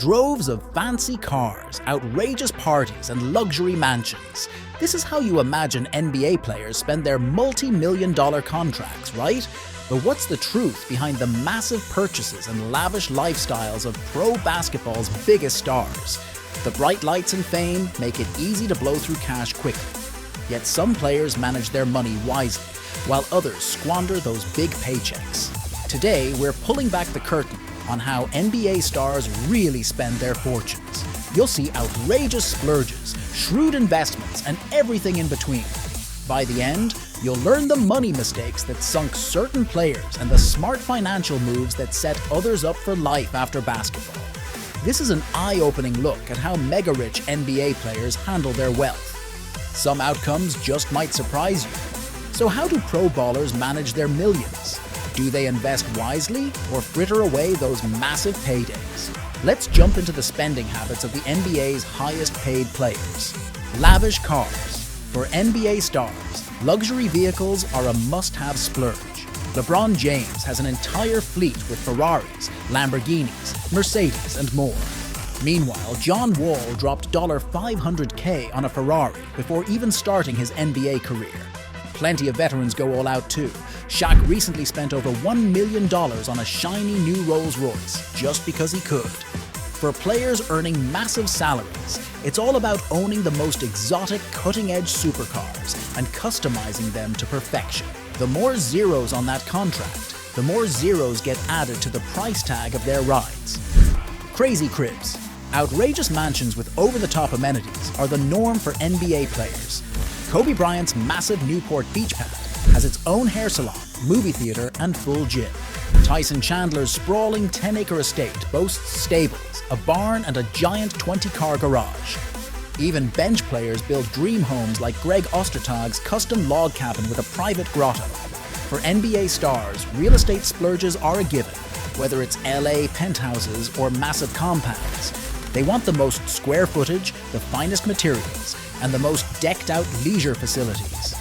Droves of fancy cars, outrageous parties, and luxury mansions. This is how you imagine NBA players spend their multi-million-dollar contracts, right? But what's the truth behind the massive purchases and lavish lifestyles of pro basketball's biggest stars? The bright lights and fame make it easy to blow through cash quickly. Yet some players manage their money wisely, while others squander those big paychecks. Today, we're pulling back the curtain on how NBA stars really spend their fortunes. You'll see outrageous splurges, shrewd investments, and everything in between. By the end, you'll learn the money mistakes that sunk certain players and the smart financial moves that set others up for life after basketball. This is an eye-opening look at how mega-rich NBA players handle their wealth. Some outcomes just might surprise you. So how do pro ballers manage their millions? Do they invest wisely or fritter away those massive paydays? Let's jump into the spending habits of the NBA's highest paid players. Lavish Cars. For NBA stars, luxury vehicles are a must-have splurge. LeBron James has an entire fleet with Ferraris, Lamborghinis, Mercedes, and more. Meanwhile, John Wall dropped $500K on a Ferrari before even starting his NBA career. Plenty of veterans go all out too. Shaq recently spent over $1 million on a shiny new Rolls Royce just because he could. For players earning massive salaries, it's all about owning the most exotic, cutting-edge supercars and customizing them to perfection. The more zeros on that contract, the more zeros get added to the price tag of their rides. Crazy cribs. Outrageous mansions with over-the-top amenities are the norm for NBA players. Kobe Bryant's massive Newport beach pad has its own hair salon, movie theater, and full gym. Tyson Chandler's sprawling 10-acre estate boasts stables, a barn, and a giant 20-car garage. Even bench players build dream homes like Greg Ostertag's custom log cabin with a private grotto. For NBA stars, real estate splurges are a given, whether it's LA penthouses or massive compounds. They want the most square footage, the finest materials, and the most decked-out leisure facilities.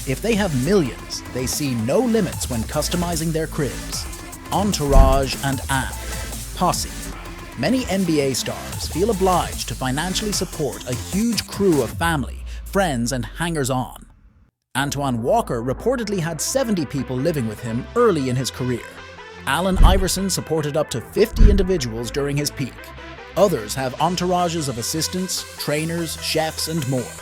If they have millions, they see no limits when customizing their cribs. Entourage and posse. Many NBA stars feel obliged to financially support a huge crew of family, friends, and hangers-on. Antoine Walker reportedly had 70 people living with him early in his career. Allen Iverson supported up to 50 individuals during his peak. Others have entourages of assistants, trainers, chefs, and more.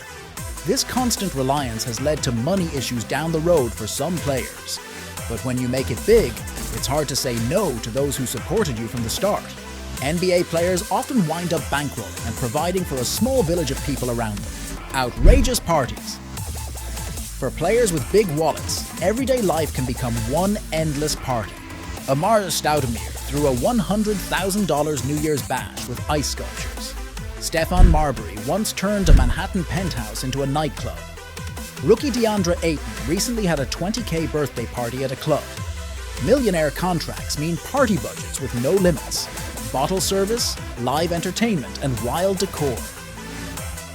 This constant reliance has led to money issues down the road for some players. But when you make it big, it's hard to say no to those who supported you from the start. NBA players often wind up bankrolling and providing for a small village of people around them. Outrageous parties. For players with big wallets, everyday life can become one endless party. Amar Stoudemire threw a $100,000 New Year's bash with ice sculptures. Stephon Marbury once turned a Manhattan penthouse into a nightclub. Rookie DeAndre Ayton recently had a $20K birthday party at a club. Millionaire contracts mean party budgets with no limits. Bottle service, live entertainment, and wild decor.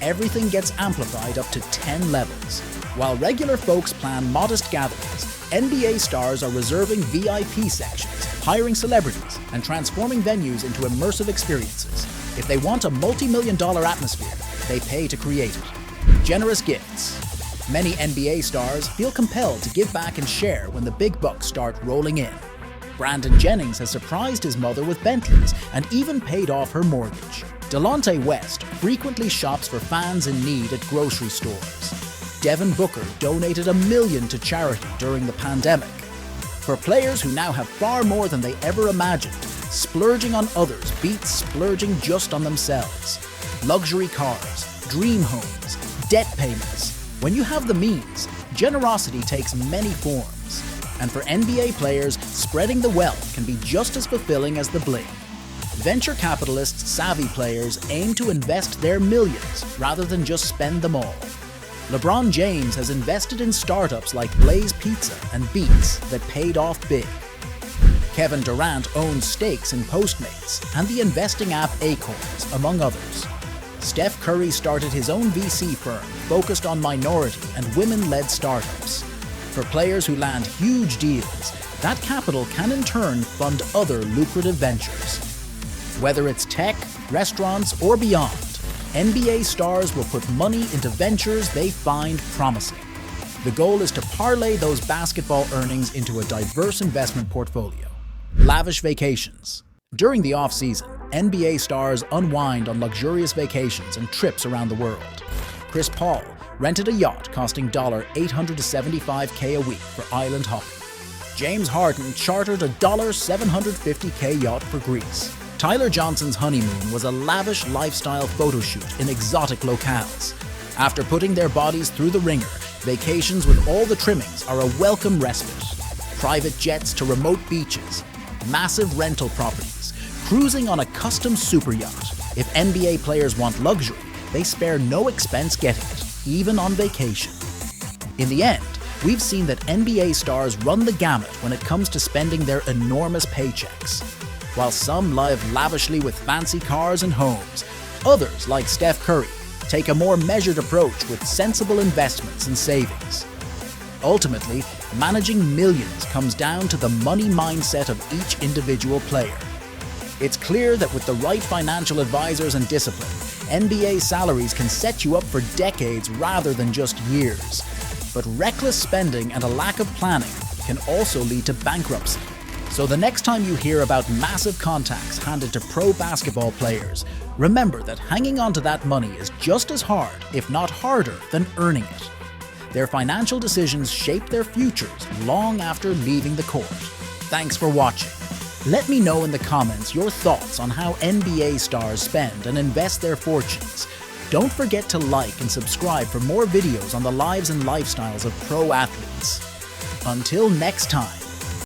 Everything gets amplified up to 10 levels. While regular folks plan modest gatherings, NBA stars are reserving VIP sections, hiring celebrities, and transforming venues into immersive experiences. If they want a multi-million-dollar atmosphere, they pay to create it. Generous gifts. Many NBA stars feel compelled to give back and share when the big bucks start rolling in. Brandon Jennings has surprised his mother with Bentleys and even paid off her mortgage. Delonte West frequently shops for fans in need at grocery stores. Devin Booker donated $1 million to charity during the pandemic. For players who now have far more than they ever imagined, splurging on others beats splurging just on themselves. Luxury cars, dream homes, debt payments. When you have the means, generosity takes many forms. And for NBA players, spreading the wealth can be just as fulfilling as the bling. Venture capitalists' savvy players aim to invest their millions rather than just spend them all. LeBron James has invested in startups like Blaze Pizza and Beats that paid off big. Kevin Durant owns stakes in Postmates and the investing app Acorns, among others. Steph Curry started his own VC firm focused on minority and women-led startups. For players who land huge deals, that capital can in turn fund other lucrative ventures. Whether it's tech, restaurants, or beyond, NBA stars will put money into ventures they find promising. The goal is to parlay those basketball earnings into a diverse investment portfolio. Lavish Vacations. During the off-season, NBA stars unwind on luxurious vacations and trips around the world. Chris Paul rented a yacht costing $875K a week for island hopping. James Harden chartered a $750K yacht for Greece. Tyler Johnson's honeymoon was a lavish lifestyle photo shoot in exotic locales. After putting their bodies through the ringer, vacations with all the trimmings are a welcome respite. Private jets to remote beaches, massive rental properties, cruising on a custom super yacht. If NBA players want luxury, they spare no expense getting it, even on vacation. In the end, we've seen that NBA stars run the gamut when it comes to spending their enormous paychecks. While some live lavishly with fancy cars and homes, others, like Steph Curry, take a more measured approach with sensible investments and savings. Ultimately, managing millions comes down to the money mindset of each individual player. It's clear that with the right financial advisors and discipline, NBA salaries can set you up for decades rather than just years. But reckless spending and a lack of planning can also lead to bankruptcy. So the next time you hear about massive contacts handed to pro basketball players, remember that hanging on to that money is just as hard, if not harder, than earning it. Their financial decisions shape their futures long after leaving the court. Thanks for watching. Let me know in the comments your thoughts on how NBA stars spend and invest their fortunes. Don't forget to like and subscribe for more videos on the lives and lifestyles of pro athletes. Until next time.